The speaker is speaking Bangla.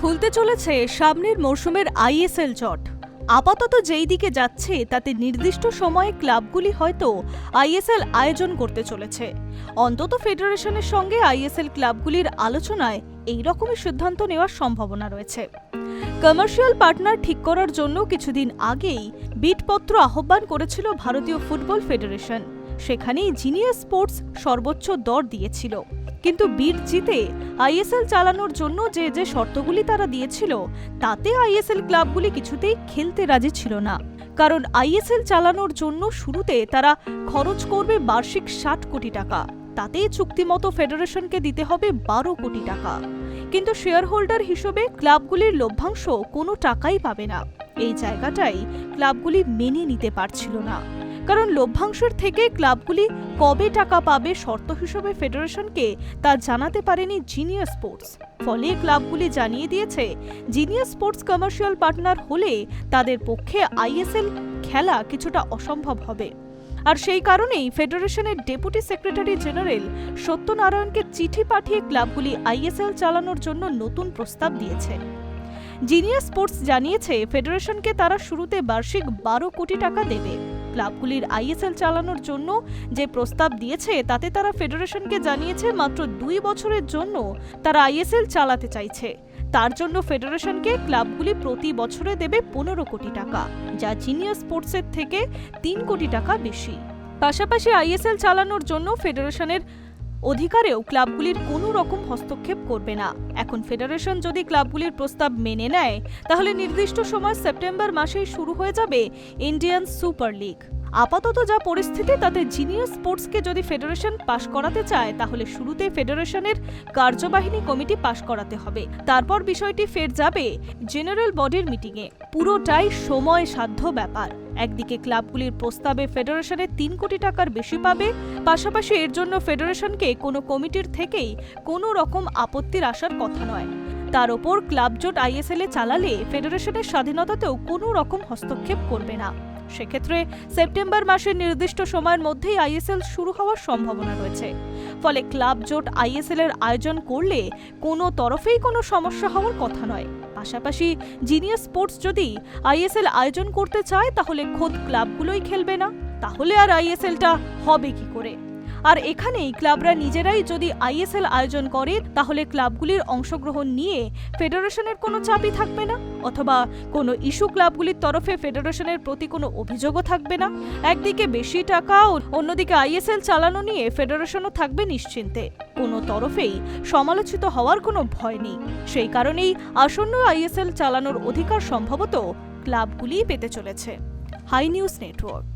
খুলতে চলেছে সামনের মরশুমের আইএসএল জট। আপাতত যেই দিকে যাচ্ছে তাতে নির্দিষ্ট সময়ে ক্লাবগুলি হয়তো আইএসএল আয়োজন করতে চলেছে। অন্তত ফেডারেশনের সঙ্গে আইএসএল ক্লাবগুলির আলোচনায় এই রকমই সিদ্ধান্ত নেওয়ার সম্ভাবনা রয়েছে। কমার্শিয়াল পার্টনার ঠিক করার জন্য কিছুদিন আগেই বিডপত্র আহ্বান করেছিল ভারতীয় ফুটবল ফেডারেশন। সেখানেই জিনিয়াস স্পোর্টস সর্বোচ্চ দর দিয়েছিল, কিন্তু বিড জিতে আইএসএল চালানোর জন্য যে শর্তগুলি তারা দিয়েছিল তাতে আইএসএল ক্লাবগুলি কিছুতেই খেলতে রাজি ছিল না। কারণ আইএসএল চালানোর জন্য শুরুতে তারা খরচ করবে বার্ষিক 60 কোটি টাকা, তাতে চুক্তিমতো ফেডারেশনকে দিতে হবে 12 কোটি টাকা। কিন্তু শেয়ার হোল্ডার হিসেবে ক্লাবগুলির লভ্যাংশ কোনো টাকাই পাবে না। এই জায়গাটাই ক্লাবগুলি মেনে নিতে পারছিল না, কারণ লভ্যাংশের থেকে ক্লাবগুলি কবে টাকা পাবে শর্ত হিসেবে ফেডারেশনকে তা জানাতে পারেনি জিনিয়াস স্পোর্টস। ফলে ক্লাবগুলি জানিয়ে দিয়েছে জিনিয়াস স্পোর্টস কমার্শিয়াল পার্টনার হলে তাদের পক্ষে আইএসএল খেলা কিছুটা অসম্ভব হবে। আর সেই কারণেই ফেডারেশনের ডেপুটি সেক্রেটারি জেনারেল সত্যনারায়ণকে চিঠি পাঠিয়ে ক্লাবগুলি আইএসএল চালানোর জন্য নতুন প্রস্তাব দিয়েছে। জিনিয়াস স্পোর্টস জানিয়েছে ফেডারেশনকে তারা শুরুতে বার্ষিক 12 কোটি টাকা দেবে। ক্লাবগুলির আইএসএল চালানোর জন্য যে প্রস্তাব দিয়েছে তাতে তারা ফেডারেশনকে জানিয়েছে মাত্র 2 বছরের জন্য তারা আইএসএল চালাতে চাইছে। তার জন্য ফেডারেশনকে ক্লাবগুলি প্রতি বছরে দেবে 15 কোটি টাকা, যা জিনিয়াস স্পোর্টসের থেকে 3 কোটি টাকা বেশি। পাশাপাশি আইএসএল চালানোর জন্য ফেডারেশনের অধিকারেও ক্লাবগুলির কোনো রকম হস্তক্ষেপ করবে না। এখন ফেডারেশন যদি ক্লাবগুলির প্রস্তাব মেনে নেয় তাহলে নির্দিষ্ট সময় সেপ্টেম্বর মাসেই শুরু হয়ে যাবে ইন্ডিয়ান সুপার লিগ। আপাতত যা পরিস্থিতি তাতে জিনিয়াস স্পোর্টসকে যদি ফেডারেশন পাশ করাতে চায় তাহলে শুরুতে ফেডারেশনের কার্যবাহিনী কমিটি পাশ করাতে হবে। তারপর বিষয়টি ফের যাবে জেনারেল বডির মিটিংয়ে। পুরোটাই সময় সাধ্য ব্যাপার। একদিকে ক্লাবগুলির প্রস্তাবে ফেডারেশনের 3 কোটি টাকার বেশি পাবে, পাশাপাশি এর জন্য ফেডারেশনকে কোনো কমিটির থেকেই কোনো রকম আপত্তির আসার কথা নয়। তার ওপর ক্লাব জোট আইএসএল এ চালালে ফেডারেশনের স্বাধীনতাতেও কোনো রকম হস্তক্ষেপ করবে না। সেক্ষেত্রে সেপ্টেম্বর মাসের নির্দিষ্ট সময়ের মধ্যেই আইএসএল শুরু হওয়ার সম্ভাবনা রয়েছে। ফলে ক্লাব জোট আইএসএল এর আয়োজন করলে কোনো তরফেই কোনো সমস্যা হওয়ার কথা নয়। পাশাপাশি জিনিয়াস স্পোর্টস যদি আইএসএল আয়োজন করতে চায় তাহলে খোদ ক্লাবগুলোই খেলবে না, তাহলে আর আইএসএলটা হবে কি করে? আর এখানেই ক্লাবরা নিজেরাই যদি আইএসএল আয়োজন করে তাহলে ক্লাবগুলির অংশগ্রহণ নিয়ে ফেডারেশনের কোনো চাপই থাকবে না, অথবা কোনো ইস্যু ক্লাবগুলির তরফে ফেডারেশনের প্রতি কোনো অভিযোগও থাকবে না। একদিকে বেশি টাকা ও অন্যদিকে আইএসএল চালানো নিয়ে ফেডারেশনও থাকবে নিশ্চিন্তে। কোনো তরফেই সমালোচিত হওয়ার কোনো ভয় নেই। সেই কারণেই আসন্ন আইএসএল চালানোর অধিকার সম্ভবত ক্লাবগুলিই পেতে চলেছে। Hi News network.